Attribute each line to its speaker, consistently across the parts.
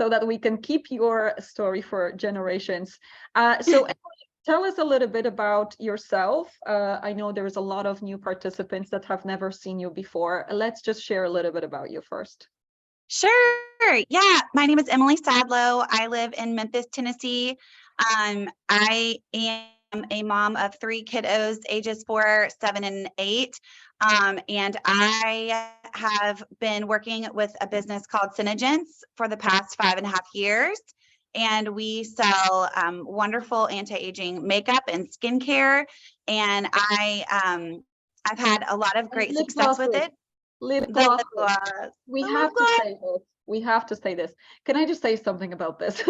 Speaker 1: so that we can keep your story for generations. So tell us a little bit about yourself. I know there's a lot of new participants that have never seen you before. Let's just share a little bit about you first.
Speaker 2: Sure. Yeah. My name is Emily Sadlow. I live in Memphis, Tennessee. I am a mom of 3 kiddos, ages 4, 7, and 8. And I have been working with a business called Synergence for the past 5.5 years. And we sell wonderful anti-aging makeup and skincare. And I've had a lot of great success with it.
Speaker 1: Lip
Speaker 2: The lip
Speaker 1: gloss.
Speaker 2: gloss.
Speaker 1: We
Speaker 2: The
Speaker 1: have
Speaker 2: lip
Speaker 1: to
Speaker 2: gloss.
Speaker 1: say this. We have to say this. Can I just say something about this?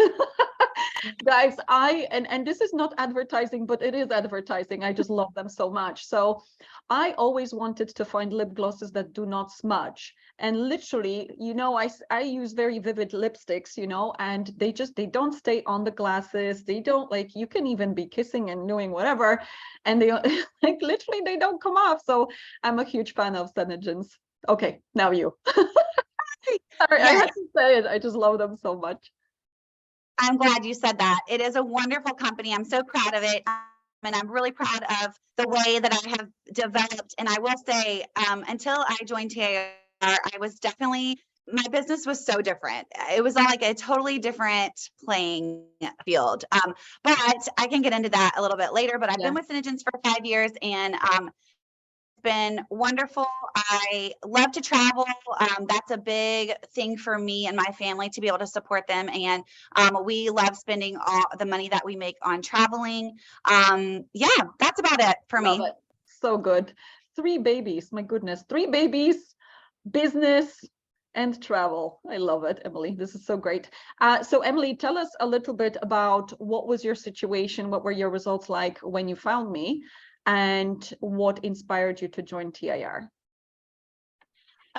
Speaker 1: Guys, and this is not advertising, but it is advertising. I just love them so much. So I always wanted to find lip glosses that do not smudge. And literally, you know, I use very vivid lipsticks, you know, and they don't stay on the glasses. They don't, like, you can even be kissing and doing whatever. And they like literally they don't come off. So I'm a huge fan of Synergence. Okay, now you. Sorry, I
Speaker 2: Yes.
Speaker 1: had to say it. I just love them so much.
Speaker 2: I'm glad you said that. It is a wonderful company. I'm so proud of it. And I'm really proud of the way that I have developed. And I will say, until I joined TAR, I was definitely, my business was so different. It was on like a totally different playing field. But I can get into that a little bit later. But I've been with Synergence for 5 years, and been wonderful. I love to travel. That's a big thing for me and my family, to be able to support them. And we love spending all the money that we make on traveling. Yeah, that's about it for me.
Speaker 1: Love it. So good. 3 babies. My goodness. 3 babies, business, and travel. I love it, Emily. This is so great. So Emily, tell us a little bit about what was your situation? What were your results like when you found me? And what inspired you to join TIR?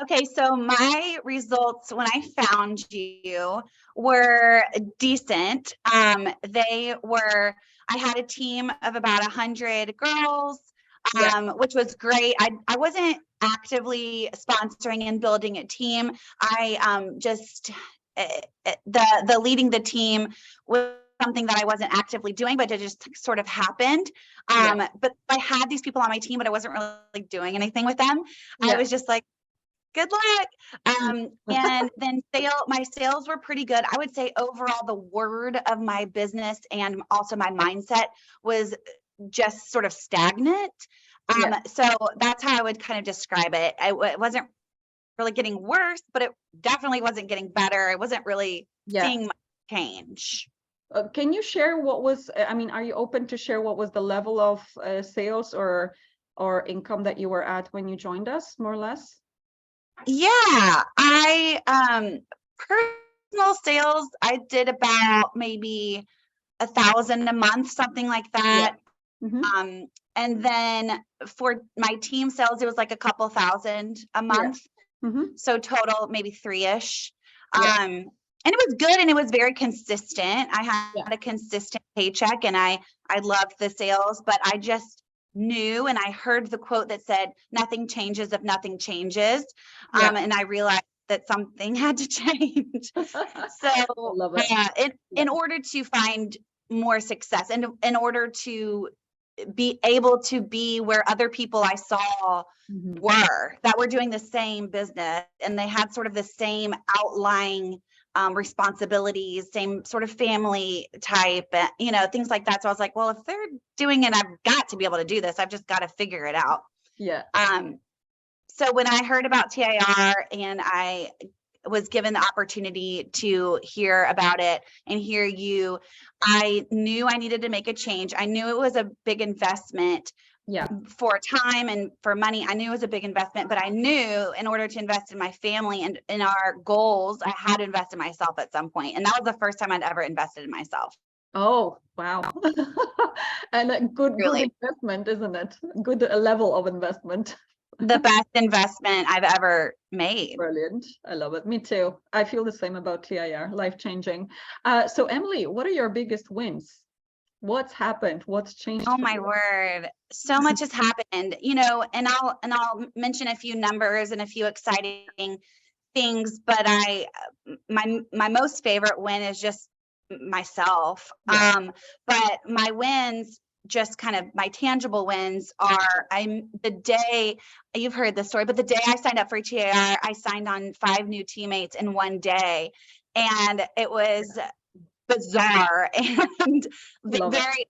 Speaker 2: Okay, so my results when I found you were decent. They were, I had a team of about 100 girls, which was great. I wasn't actively sponsoring and building a team. I just, the leading the team was something that I wasn't actively doing, but it just sort of happened. But I had these people on my team, but I wasn't really doing anything with them. I was just like, good luck. And then my sales were pretty good. I would say overall, the word of my business and also my mindset was just sort of stagnant. So that's how I would kind of describe it. It wasn't really getting worse, but it definitely wasn't getting better. It wasn't really seeing much change.
Speaker 1: Can you share what was, I mean, are you open to share what was the level of sales or income that you were at when you joined us, more or less?
Speaker 2: Yeah, personal sales, I did about maybe 1,000 a month, something like that. And then for my team sales, it was like a couple thousand a month. So total maybe 3-ish. And it was good, and it was very consistent. I had a consistent paycheck, and I loved the sales, but I just knew, and I heard the quote that said, nothing changes if nothing changes. And I realized that something had to change. So in order to find more success, and in order to be able to be where other people I saw were, that were doing the same business, and they had sort of the same outlying responsibilities, same sort of family type, you know, things like that. So I was like, well, if they're doing it, I've got to be able to do this. I've just got to figure it out. So when I heard about TIR and I was given the opportunity to hear about it and hear you, I knew I needed to make a change. I knew it was a big investment. For time and for money. I knew it was a big investment, but I knew in order to invest in my family and in our goals, I had to invest in myself at some point. And that was the first time I'd ever invested in myself.
Speaker 1: Oh, wow. And a good investment, isn't it? Good level of investment.
Speaker 2: The best investment I've ever made.
Speaker 1: Brilliant. I love it. Me too. I feel the same about TIR, life-changing. So Emily, what are your biggest wins? What's happened? What's changed?
Speaker 2: Oh my word. So much has happened, you know, and I'll mention a few numbers and a few exciting things, but my most favorite win is just myself.
Speaker 1: Yeah.
Speaker 2: But my wins, just kind of my tangible wins, are the day, you've heard this story, but the day I signed up for TAR, I signed on 5 new teammates in one day, and it was bizarre and
Speaker 1: Love it.
Speaker 2: very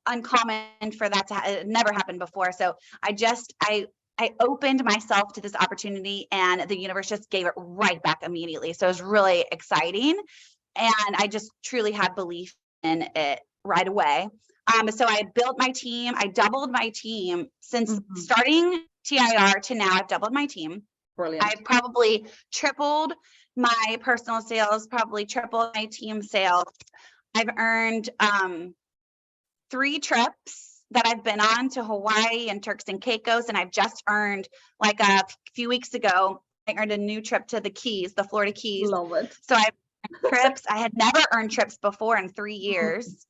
Speaker 2: uncommon for that to it never happened before. So I opened myself to this opportunity, and the universe just gave it right back immediately. So it was really exciting, and I just truly had belief in it right away. So I built my team. I doubled my team since starting TIR to now. I've doubled my team.
Speaker 1: Brilliant.
Speaker 2: I've probably tripled my personal sales, probably tripled my team sales. I've earned 3 trips that I've been on to Hawaii and Turks and Caicos, and I've just earned, like a few weeks ago, I earned a new trip to the Keys, the Florida Keys.
Speaker 1: Love it.
Speaker 2: So I've earned trips. I had never earned trips before in 3 years.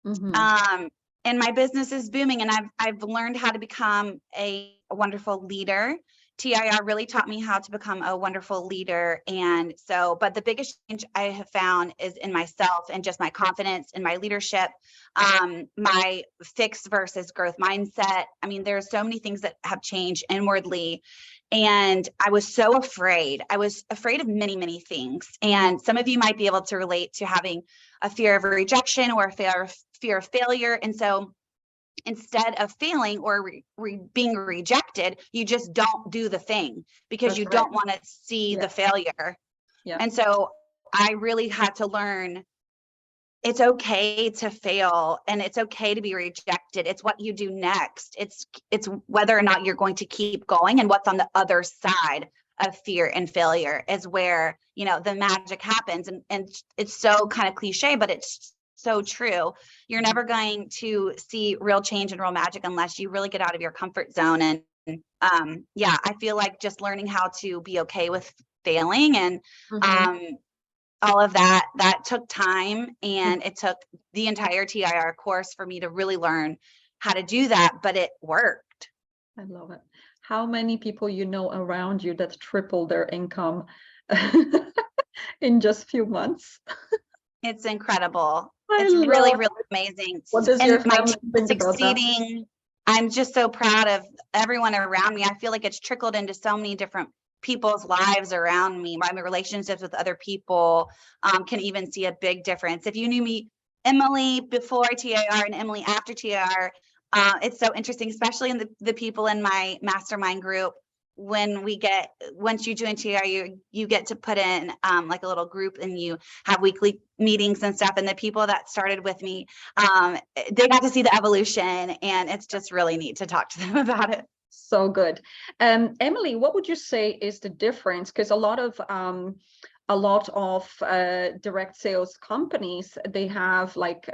Speaker 2: And my business is booming, and I've learned how to become a wonderful leader. TIR really taught me how to become a wonderful leader. And so, but the biggest change I have found is in myself, and just my confidence in my leadership, my fixed versus growth mindset. I mean, there's so many things that have changed inwardly. And I was so afraid. I was afraid of many, many things. And some of you might be able to relate to having a fear of rejection or a fear of failure. And so instead of failing or being rejected, you just don't do the thing because you don't want to see the failure. And so I really had to learn it's okay to fail, and it's okay to be rejected. It's what you do next. It's whether or not you're going to keep going, and what's on the other side of fear and failure is where, the magic happens. And it's so kind of cliche, but it's so true. You're never going to see real change and real magic unless you really get out of your comfort zone. And I feel like just learning how to be okay with failing and all of that took time, and it took the entire TIR course for me to really learn how to do that, but it worked.
Speaker 1: I love it. How many people around you that triple their income in just a few months?
Speaker 2: It's incredible. It's really, really amazing.
Speaker 1: What does your family think about
Speaker 2: succeeding? I'm just so proud of everyone around me. I feel like it's trickled into so many different people's lives around me. My relationships with other people can even see a big difference. If you knew me, Emily, before TIR and Emily after TIR, it's so interesting, especially in the people in my mastermind group. Once you join TIR, you get to put in like a little group, and you have weekly meetings and stuff. And the people that started with me, they got to see the evolution, and it's just really neat to talk to them about it.
Speaker 1: So good. Emily, what would you say is the difference? Because a lot of direct sales companies, they have like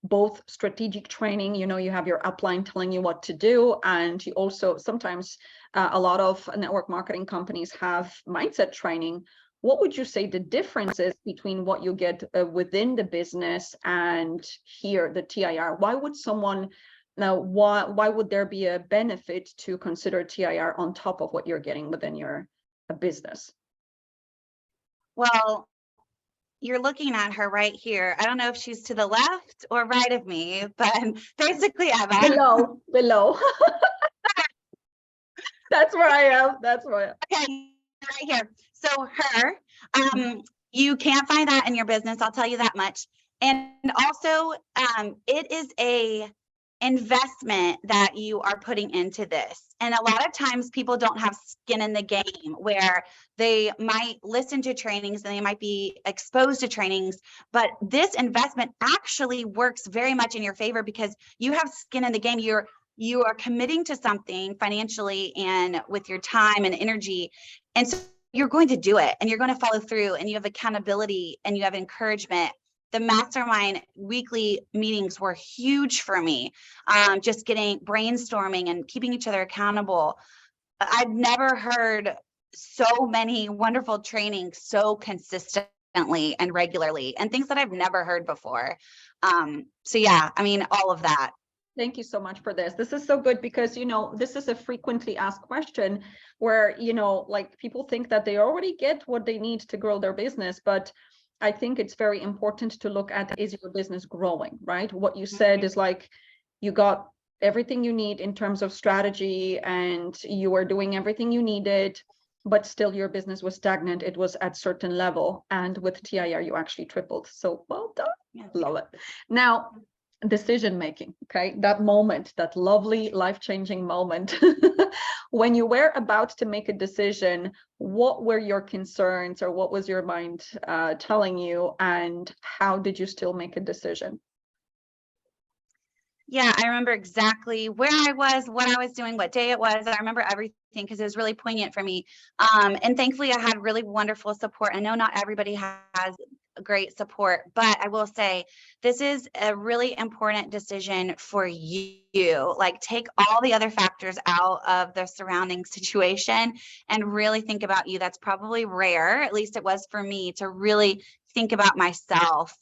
Speaker 1: both strategic training, you have your upline telling you what to do, and you also sometimes a lot of network marketing companies have mindset training. What would you say the difference is between what you get within the business and here, the TIR? Why would someone now, why would there be a benefit to consider TIR on top of what you're getting within your business?
Speaker 2: Well, you're looking at her right here. I don't know if she's to the left or right of me, but basically
Speaker 1: below. That's where I am.
Speaker 2: Okay, right here. So her, you can't find that in your business. I'll tell you that much. And also, it is a investment that you are putting into this. And a lot of times people don't have skin in the game, where they might listen to trainings and they might be exposed to trainings, but this investment actually works very much in your favor because you have skin in the game. You are committing to something financially and with your time and energy. And so you're going to do it, and you're going to follow through, and you have accountability, and you have encouragement. The mastermind weekly meetings were huge for me. Just getting brainstorming and keeping each other accountable. I've never heard so many wonderful trainings so consistently and regularly, and things that I've never heard before. So yeah, I mean, all of that.
Speaker 1: Thank you so much for this. This is so good because, this is a frequently asked question where, like people think that they already get what they need to grow their business. But I think it's very important to look at, is your business growing, right? What you said is like, you got everything you need in terms of strategy and you were doing everything you needed, but still your business was stagnant. It was at certain level. And with TIR, you actually tripled. So well done.
Speaker 2: Yes.
Speaker 1: Love it. Now, decision making, okay, that moment, that lovely life-changing moment when you were about to make a decision, what were your concerns or what was your mind telling you, and how did you still make a decision?
Speaker 2: Yeah, I remember exactly where I was, what I was doing, what day it was. I remember everything because it was really poignant for me. And thankfully, I had really wonderful support. I know not everybody has great support, but I will say this is a really important decision for you. Like, take all the other factors out of the surrounding situation and really think about you. That's probably rare, at least it was for me, to really think about myself.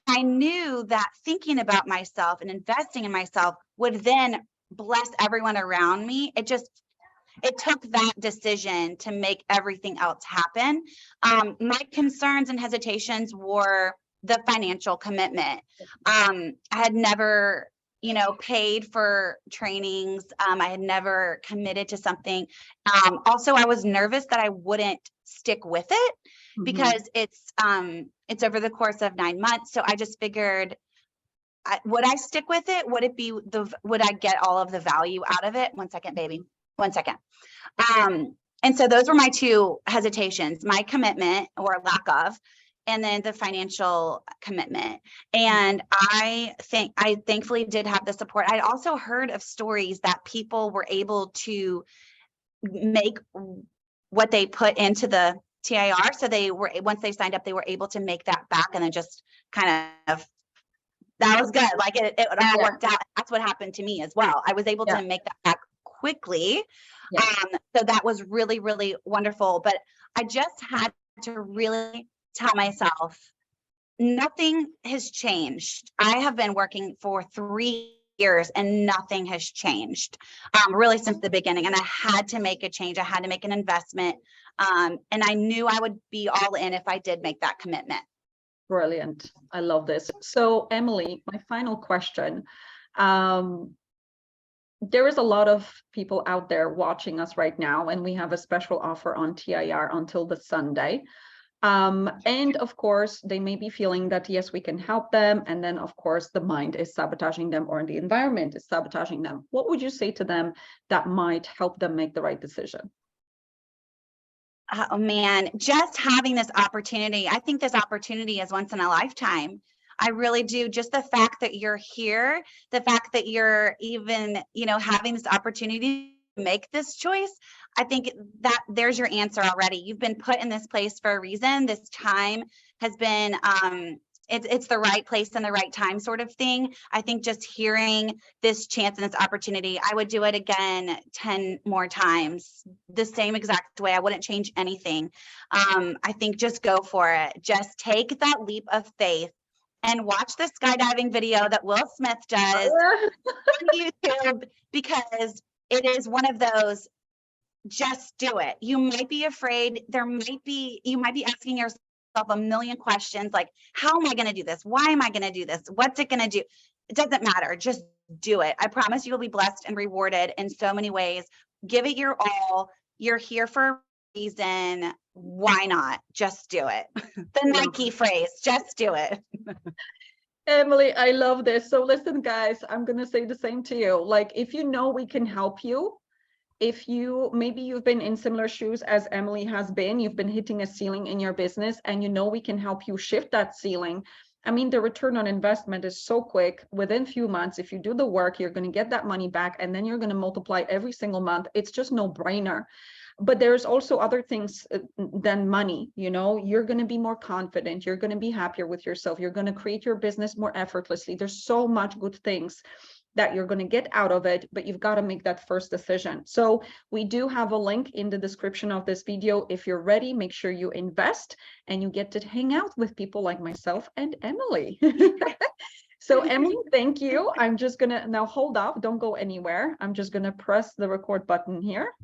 Speaker 2: I knew that thinking about myself and investing in myself would then bless everyone around me. It took that decision to make everything else happen. My concerns and hesitations were the financial commitment. I had never, paid for trainings. I had never committed to something. Also, I was nervous that I wouldn't stick with it because it's over the course of 9 months. So I just figured, would I stick with it? Would I get all of the value out of it? 1 second, baby. 1 second. And so those were my two hesitations, my commitment or lack of, and then the financial commitment. And I thankfully did have the support. I also heard of stories that people were able to make what they put into the TIR. So once they signed up, they were able to make that back, and then just kind of, that was good. Like it all worked out. That's what happened to me as well. I was able to make that back quickly. So that was really, really wonderful. But I just had to really tell myself, nothing has changed. I have been working for 3 years and nothing has changed, really since the beginning. And I had to make a change. I had to make an investment. And I knew I would be all in if I did make that commitment.
Speaker 1: Brilliant. I love this. So Emily, my final question. There is a lot of people out there watching us right now, and we have a special offer on TIR until the Sunday. And of course, they may be feeling that, yes, we can help them. And then, of course, the mind is sabotaging them, or the environment is sabotaging them. What would you say to them that might help them make the right decision?
Speaker 2: Oh man, just having this opportunity. I think this opportunity is once in a lifetime. I really do. Just the fact that you're here, the fact that you're even, having this opportunity to make this choice, I think that there's your answer already. You've been put in this place for a reason. This time has been, it's the right place and the right time sort of thing. I think just hearing this chance and this opportunity, I would do it again 10 more times, the same exact way. I wouldn't change anything. I think just go for it. Just take that leap of faith and watch the skydiving video that Will Smith does on YouTube, because it is one of those, just do it. You might be afraid. You might be asking yourself a million questions like, how am I going to do this? Why am I going to do this? What's it going to do? It doesn't matter. Just do it. I promise you'll be blessed and rewarded in so many ways. Give it your all. You're here for a reason. Why not? Just do it. The Nike phrase, just do it.
Speaker 1: Emily, I love this. So listen, guys, I'm going to say the same to you. Like, if you know we can help you, if maybe you've been in similar shoes as Emily has been, you've been hitting a ceiling in your business, and we can help you shift that ceiling. I mean, the return on investment is so quick. Within a few months, if you do the work, you're going to get that money back, and then you're going to multiply every single month. It's just no brainer. But there's also other things than money. You're going to be more confident. You're going to be happier with yourself. You're going to create your business more effortlessly. There's so much good things that you're going to get out of it, but you've got to make that first decision. So we do have a link in the description of this video. If you're ready, make sure you invest and you get to hang out with people like myself and Emily. So Emily, thank you. I'm just gonna now hold off. Don't go anywhere. I'm just gonna press the record button here.